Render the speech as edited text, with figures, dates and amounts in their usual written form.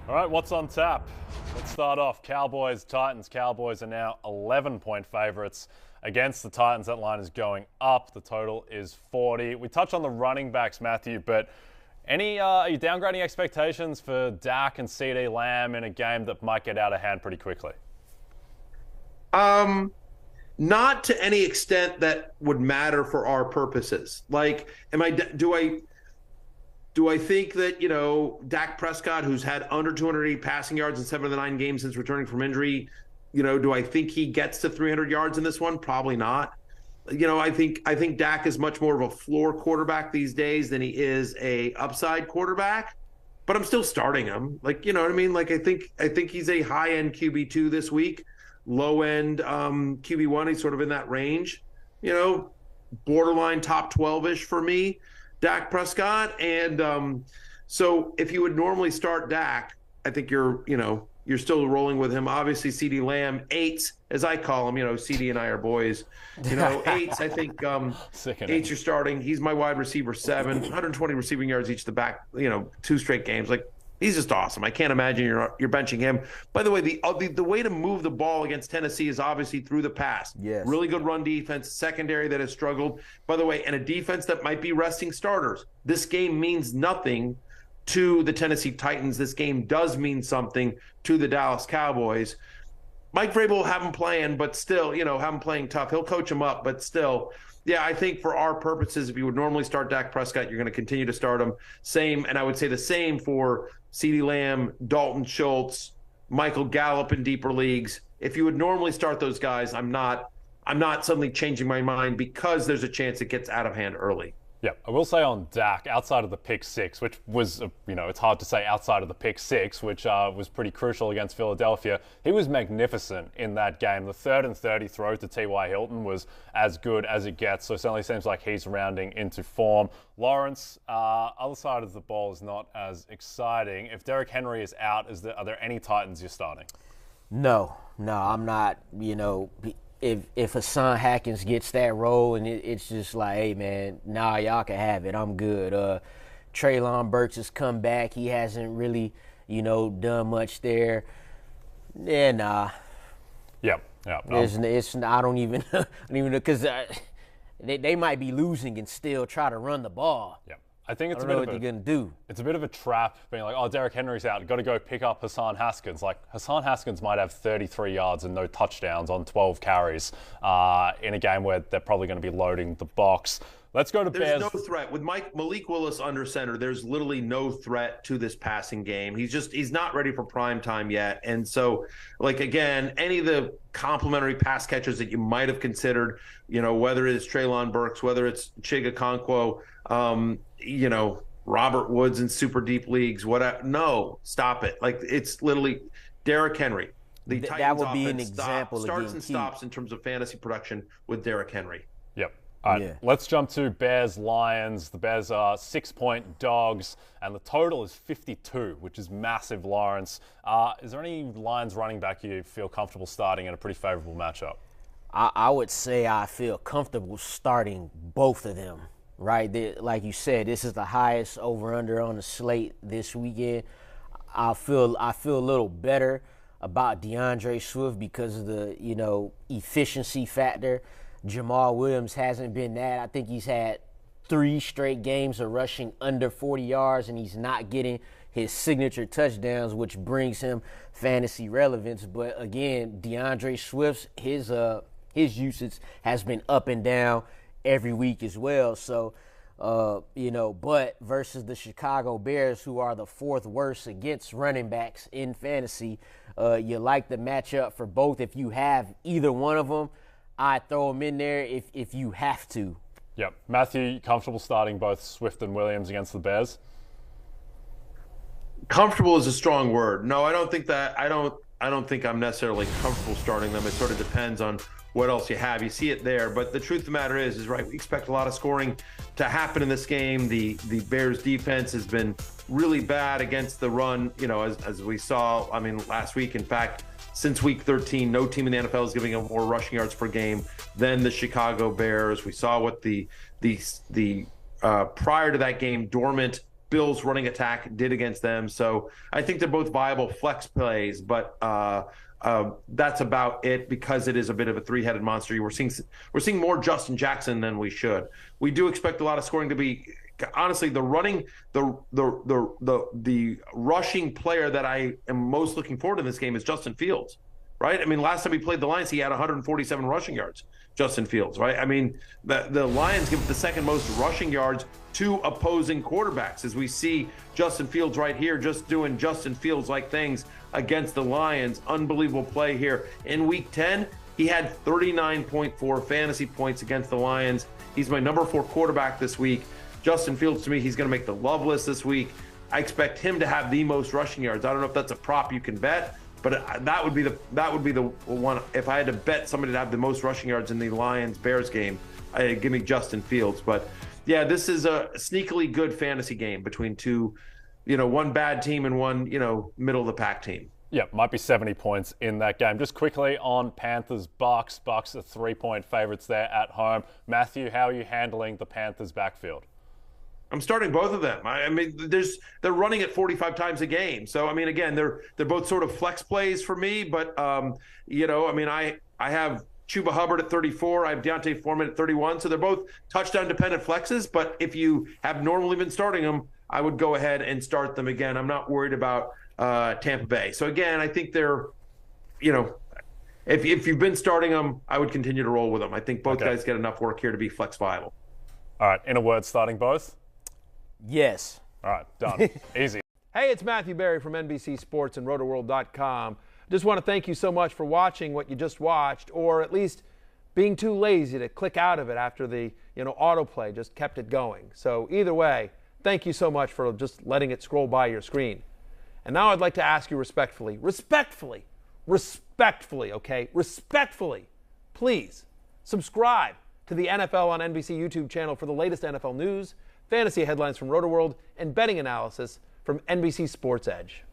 All right, what's on tap? Let's start off. Cowboys, Titans. Cowboys are now 11-point favorites against the Titans. That line is going up. The total is 40. We touched on the running backs, Matthew, but are you downgrading expectations for Dak and CD Lamb in a game that might get out of hand pretty quickly? Not to any extent that would matter for our purposes. Like, do I think that, Dak Prescott, who's had under 280 passing yards in 7 of the 9 games since returning from injury, do I think he gets to 300 yards in this one? Probably not. I think Dak is much more of a floor quarterback these days than he is a upside quarterback, but I'm still starting him. Like, you know what I mean? Like, I think he's a high-end QB2 this week, low-end QB1. He's sort of in that range, borderline top 12-ish for me. Dak Prescott. And so if you would normally start Dak, I think you're still rolling with him. Obviously, CD Lamb, eights, as I call him, CD and I are boys. Eights, I think eights you're starting. He's my wide receiver 7, 120 receiving yards each of the back, 2 straight games. Like, he's just awesome. I can't imagine you're benching him. By the way, the way to move the ball against Tennessee is obviously through the pass. Yes. Really good run defense, secondary that has struggled. By the way, and a defense that might be resting starters. This game means nothing to the Tennessee Titans. This game does mean something to the Dallas Cowboys. Mike Vrabel will have him playing, but still, have him playing tough. He'll coach him up, but still. Yeah, I think for our purposes, if you would normally start Dak Prescott, you're going to continue to start him. Same, and I would say the same for CeeDee Lamb, Dalton Schultz, Michael Gallup in deeper leagues. If you would normally start those guys, I'm not suddenly changing my mind because there's a chance it gets out of hand early. Yeah, I will say on Dak, outside of the pick six, which was, it's hard to say outside of the pick six, which was pretty crucial against Philadelphia, he was magnificent in that game. The 3rd and 30 throw to T.Y. Hilton was as good as it gets, so it certainly seems like he's rounding into form. Lawrence, other side of the ball is not as exciting. If Derrick Henry is out, are there any Titans you're starting? No, I'm not, If Hassan Haskins gets that role and it's just like, hey, man, y'all can have it. I'm good. Treylon Burks has come back. He hasn't really, done much there. Yeah, nah. Yeah. I don't even know, because they might be losing and still try to run the ball. Yeah. I think it's I don't know what they're going to do. It's a bit of a trap being like, Derrick Henry's out. Got to go pick up Hassan Haskins. Like, Hassan Haskins might have 33 yards and no touchdowns on 12 carries in a game where they're probably going to be loading the box. Let's go to Bears. There's no threat. With Malik Willis under center, there's literally no threat to this passing game. He's not ready for prime time yet. And so, again, any of the complimentary pass catchers that you might have considered, whether it's Treylon Burks, whether it's Chig Okonkwo, Robert Woods in super deep leagues, whatever. No, stop it. It's literally Derrick Henry. The Titans that would be an offense example starts and stops in terms of fantasy production with Derrick Henry. Yep. All right, Let's jump to Bears-Lions. The Bears are 6-point dogs, and the total is 52, which is massive, Lawrence. Is there any Lions running back you feel comfortable starting in a pretty favorable matchup? I would say I feel comfortable starting both of them, right? Like you said, this is the highest over-under on the slate this weekend. I feel a little better about DeAndre Swift because of the, efficiency factor. Jamal Williams hasn't been that. I think he's had 3 straight games of rushing under 40 yards, and he's not getting his signature touchdowns, which brings him fantasy relevance. But again, DeAndre Swift's his usage has been up and down every week as well. So, but versus the Chicago Bears, who are the 4th worst against running backs in fantasy, you like the matchup for both. If you have either one of them, I'd throw them in there if you have to. Yep. Matthew, you comfortable starting both Swift and Williams against the Bears? Comfortable is a strong word. No, I don't think that. I don't think I'm necessarily comfortable starting them. It sort of depends on what else you have. You see it there, but the truth of the matter is right. We expect a lot of scoring to happen in this game. The Bears defense has been really bad against the run. As we saw. Last week, in fact. Since week 13, no team in the NFL is giving up more rushing yards per game than the Chicago Bears. We saw what the prior to that game dormant Bills running attack did against them. So I think they're both viable flex plays, but that's about it because it is a bit of a three-headed monster. We're seeing more Justin Jackson than we should. We do expect a lot of scoring to be. Honestly, the rushing player that I am most looking forward to in this game is Justin Fields, right? I mean, last time he played the Lions, he had 147 rushing yards. Justin Fields, right? I mean, the Lions give the second most rushing yards to opposing quarterbacks, as we see Justin Fields right here just doing Justin Fields-like things against the Lions. Unbelievable play here. In Week 10, he had 39.4 fantasy points against the Lions. He's my number 4 quarterback this week. Justin Fields, to me, he's going to make the love list this week. I expect him to have the most rushing yards. I don't know if that's a prop you can bet, but that would be the one. If I had to bet somebody to have the most rushing yards in the Lions-Bears game, give me Justin Fields. But yeah, this is a sneakily good fantasy game between two, one bad team and one, middle of the pack team. Yeah, might be 70 points in that game. Just quickly on Panthers Bucs. Bucs are 3-point favorites there at home. Matthew, how are you handling the Panthers backfield? I'm starting both of them. I mean, they're running it 45 times a game. So, I mean, again, they're both sort of flex plays for me. But, I have Chuba Hubbard at 34. I have Deontay Foreman at 31. So they're both touchdown-dependent flexes. But if you have normally been starting them, I would go ahead and start them again. I'm not worried about Tampa Bay. So, again, I think they're, if you've been starting them, I would continue to roll with them. I think both guys get enough work here to be flex viable. All right. In a word, starting both? Yes. All right, done. Easy. Hey, it's Matthew Berry from NBC Sports and RotoWorld.com. Just want to thank you so much for watching what you just watched, or at least being too lazy to click out of it after the autoplay just kept it going. So either way, thank you so much for just letting it scroll by your screen. And now I'd like to ask you respectfully, please subscribe to the NFL on NBC YouTube channel for the latest NFL news, fantasy headlines from RotoWorld, and betting analysis from NBC Sports Edge.